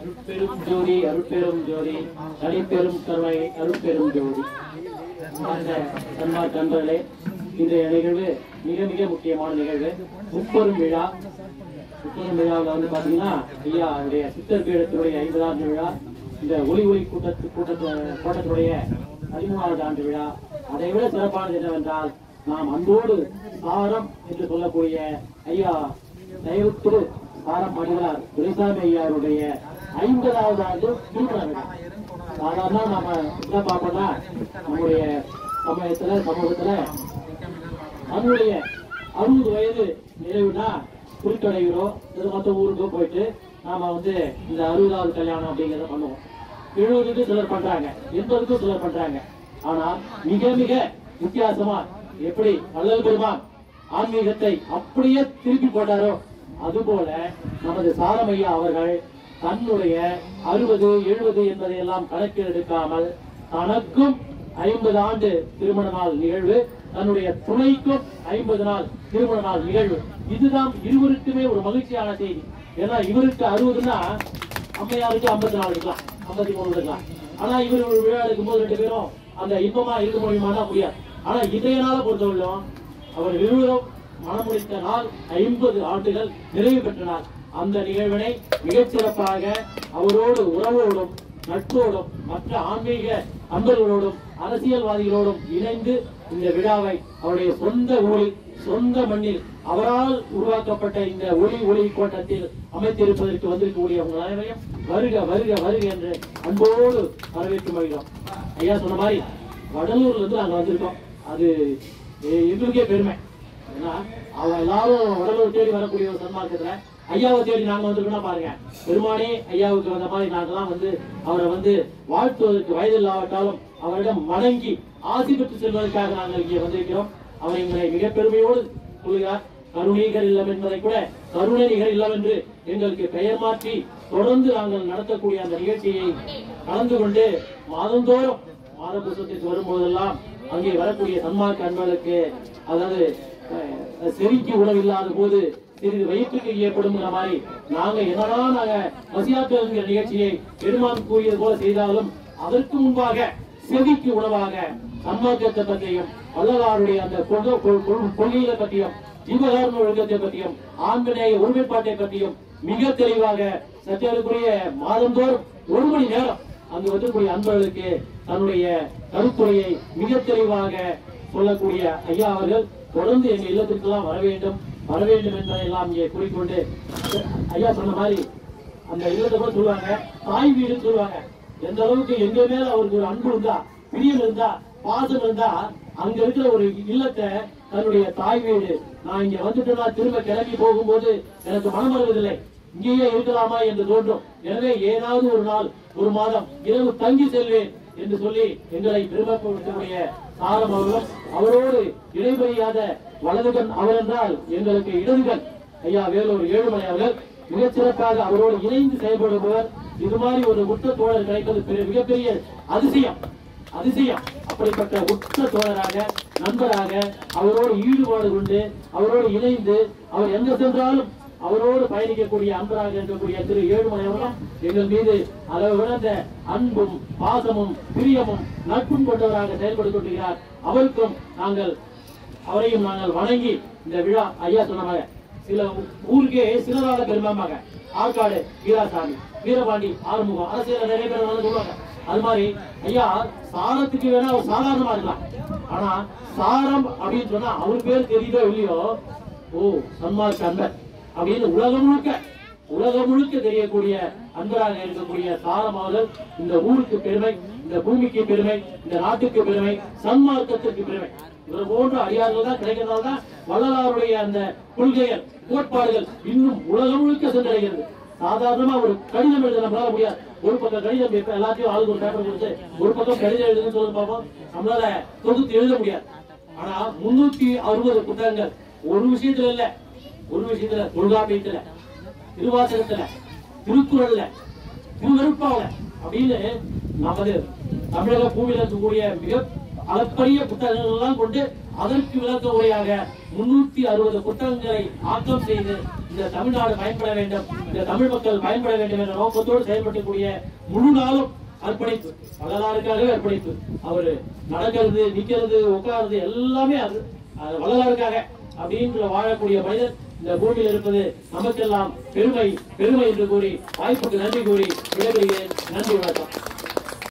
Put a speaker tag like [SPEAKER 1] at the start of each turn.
[SPEAKER 1] அருட்பெரும் ஜோதி அருட்பெரும் ஜோதி தனிப்பெரும் கருணை அருட்பெரும் ஜோதி. சன்மார்க்க நண்பர்களே, இன்றைய நிகழ்வு மிக மிக முக்கியமான நிகழ்வு. முப்பெரும் விழா. முப்பெரும் விழாவில் வந்து பாத்தீங்கன்னா ஐயா அவருடைய சித்தர் பீடத்தினுடைய 50ஆண்டு விழா, இந்த ஒளி கூட்டத்துடைய 13வது ஆண்டு விழா. அதை விட சிறப்பானது என்னவென்றால், நாம் அன்போடு சாரம் என்று சொல்லக்கூடிய ஐயா தயவுத்திரு சாரம் மணிகளார் துரைசாமி ஐயாருடைய 50வது ஆண்டு திருமண விழா. சாதாரண நம்ம என்ன பார்ப்போம்னா, நம்முடைய சமூகத்துல நம்முடைய 60 வயது நிறைவுனா குறிக்கடைகிறோ மற்ற ஊருக்கோ போயிட்டு நாம வந்து இந்த 60வது கல்யாணம் அப்படிங்கிறத பண்ணுவோம். 70க்கு சிலர் பண்றாங்க, 80க்கும் சிலர் பண்றாங்க. ஆனா மிக மிக வித்தியாசமா எப்படி வள்ளல் பெருமான் ஆன்மீகத்தை அப்படியே திருப்பி போட்டாரோ, அதுபோல நமது சாரமையா அவர்கள் தன்னுடைய 60, 70 என்பதை எல்லாம் கணக்கில் எடுக்காமல் தனக்கும் 50 ஆண்டு திருமண நாள் நிகழ்வு, தன்னுடைய துணைக்கும் 50 நாள் திருமண நாள் நிகழ்வு. இதுதான் இருவருக்குமே ஒரு மகிழ்ச்சியான செய்தி. ஏன்னா இவருக்கு 60ன்னா அம்மையாருக்கு 54 இருக்கலாம், 53 இருக்கலாம். ஆனா இவர் ஒரு விழா எடுக்கும் போது 2 பேரும் அந்த இன்பமா இருக்க முடியுமானா முடியாது. ஆனா இன்றைய நாளை பொறுத்தவரையிலும் அவர் இருவரும் மனமுடித்த நாள் 50 ஆண்டுகள் நிறைவு பெற்ற நாள். அந்த நிகழ்வினை மிகச்சிறப்பாக அவரோடு உறவோடும் நட்போடும் மற்ற ஆன்மீக அன்பர்களோடும் அரசியல்வாதிகளோடும் இணைந்து இந்த விழாவை அவருடைய சொந்த ஊரில் சொந்த மண்ணில் அவரால் உருவாக்கப்பட்ட இந்த ஒளி கோட்டத்தில் அமைத்திருப்பதற்கு வந்திருக்கக்கூடிய உங்கள் அனைவரையும் வருக வருக வருக என்று அன்போடு வரவேற்று வருகிறோம். ஐயா சொன்ன மாதிரி வடலூர்ல இருந்து நாங்க வந்திருக்கோம். அது எங்களுக்கே பெருமை. ஏன்னா அவங்க எல்லாரும் வடலூர் தேடி வரக்கூடிய ஒரு சன்மார்க்கத்துல ஐயாவை தேடி நாங்க வந்திருக்கோம்னா பாருங்க, பெருமானே ஐயாவுக்கு வந்த மாதிரி நாங்கெல்லாம் வந்து அவரை வந்து வாழ்த்துவதற்கு வயது இல்லாவிட்டாலும் அவரிடம் வணங்கி ஆசி பெற்று செல்வதற்காக நாங்கள் இங்கே வந்திருக்கிறோம். அவர் எங்களை மிக பெருமையோடு சொல்கிறார். கருணீகர் இல்லம் என்பதை கூட கருணை நிகர் இல்லம் என்று எங்களுக்கு பெயர் மாற்றி தொடர்ந்து நாங்கள் நடத்தக்கூடிய அந்த நிகழ்ச்சியை கலந்து கொண்டு மாதந்தோறும் மாத புத்தகத்திற்கு வரும்போதெல்லாம் அங்கே வரக்கூடிய சன்மார்க்க அன்பர்களுக்கு, அதாவது செவிக்கு உணவு இல்லாத போது சிறிது வயிற்றுக்கு ஏற்படும் மாதிரி நாங்க என்னதான் நாங்க பசியாற்றுகிற நிகழ்ச்சியை பெருமான் கூறியது போல செய்தாலும் அதற்கு முன்பாக செவிக்கு உணவாக சன்மார்க்கத்தை பற்றியும் வள்ளலாருடைய அந்த கொள்கைகளை பற்றியும் ஜீவகாரண ஒழுக்கத்தை பற்றியும் ஆண்மநேய ஒருமைப்பாட்டை பற்றியும் மிக தெளிவாக சத்தியருக்குரிய மாதந்தோறும் 1 மணி நேரம் அங்கு வரக்கூடிய அன்பர்களுக்கு தன்னுடைய கருத்துரையை மிக தெளிவாக சொல்லக்கூடிய ஐயா அவர்கள் தொடர்ந்து எங்க இல்லத்திற்கெல்லாம் வர வேண்டும் என்பதையெல்லாம் இங்கே கூறிக்கொண்டு, ஐயா சொன்ன மாதிரி அந்த இல்லத்தை கூட சொல்லுவாங்க தாய் வீடுன்னு சொல்லுவாங்க. எந்த அளவுக்கு எங்க மேல அவருக்கு ஒரு அன்பு இருந்தா, பிரியம் இருந்தா, பாசம் இருந்தா, அங்க இருக்கிற ஒரு இல்லத்தை தன்னுடைய தாய் வீடு, நான் இங்க வந்துட்டேன்னா திரும்ப கிளம்பி போகும்போது எனக்கு மனம் வருவதில்லை, இங்கேயே இருக்கலாமா என்று தோன்றும். எனவே ஏதாவது ஒரு நாள், ஒரு மாதம் இரவு தங்கி செல்வேன் என்று சொல்லி எங்களை பெருமைப்படுத்தக்கூடிய சாரம் அவர்களும், அவரோடு இடைபெறியாத வலதுகன் அவர் என்றால் எங்களுக்கு இடதுகன் ஐயா வேலூர் ஏழுமலை அவர்கள் மிகச் சிறப்பாக அவரோடு இணைந்து செயல்படுபவர். இது மாதிரி ஒரு உற்ற தோழர் கிடைப்பது மிகப்பெரிய அதிசயம். அப்படிப்பட்ட உற்ற தோழராக, நண்பராக, அவரோடு ஈடுபாடு கொண்டு, அவரோடு இணைந்து, அவர் எங்க சென்றாலும் அவரோடு பயணிக்கக்கூடிய அன்பராக இருக்கக்கூடிய திரு ஏழுமலை அவர்களும் எங்கள் மீது அளவு விழுந்த அன்பும் பாசமும் பிரியமும் நட்பும் கொண்டவராக செயல்பட்டு கொண்டிருக்கிறார். அவரையும் நாங்கள் வணங்கி இந்த விழா ஐயா சொன்னமாக சில ஊருக்கே சிலராக பெருமாங்க. ஆற்காடு வீராசாமி, வீரபாண்டி, ஆறுமுகம், அரசியல் நிறைய பேர் சொல்லுவாங்க. அது மாதிரி ஐயா சாரத்துக்கு வேணா அவர் சாதாரணமா இருக்கலாம். ஆனா சாரம் அப்படின்னு சொன்னா அவர் பேர் தெரியுதோ இல்லையோ, ஓ சன்மார்க்க அன்பர் அப்படின்னு உலகம் முழுக்க தெரியக்கூடிய அன்பராக இருக்கக்கூடிய சாரம் அவர்கள் இந்த ஊருக்கு பெருமை, இந்த பூமிக்கு பெருமை, இந்த நாட்டுக்கு பெருமை, சன்மார்க்கத்திற்கு பெருமை. இவர் போன்ற அடியார்கள் தான் கிடைக்கிறதால தான் வள்ளலாருடைய அந்த கொள்கைகள், கோட்பாடுகள் இன்னும் உலகம் முழுக்க சென்றடைகிறது. சாதாரணமா ஒரு கடிதம் எழுத நம்மளால முடியாது. ஒரு பக்கம் கடிதம் எல்லாத்தையும் ஆளுக்கு ஒரு பேப்பர் கொடுத்து ஒரு பக்கம் கடிதம் எழுதுன்னு சொல்லி பார்ப்போம், நம்மளால தொகுத்து எழுத முடியாது. ஆனா 360 புத்தகங்கள் ஒரு விஷயத்துல இல்ல, தொல்காப்பியத்துல, திருவாசகத்துல, திருக்குறள்ல, திருவருட்பாவுல அப்படின்னு நமது தமிழக பூமியில இருக்கக்கூடிய மிக அளப்பரிய புத்தகங்கள் எல்லாம் கொண்டு அதற்கு விளக்க உரையாக 360 புத்தகங்களை ஆக்கம் செய்து இந்த தமிழ்நாடு பயன்பட வேண்டும், இந்த தமிழ் மக்கள் பயன்பட வேண்டும் என்ற நோக்கத்தோடு செயல்படக்கூடிய முழு நாளும் அர்ப்பணிப்பு, வள்ளலாருக்காகவே அர்ப்பணிப்பு. அவரு நடக்கிறது, நிக்கிறது, உட்கார்றது எல்லாமே அது வள்ளலாருக்காக அப்படின்ற வாழக்கூடிய மனிதர் இந்த பூமியில் இருப்பது நமக்கெல்லாம் பெருமை பெருமை என்று கூறி வாய்ப்புக்கு நன்றி கூறி விடைபெறுகிறேன். நன்றி, வணக்கம்.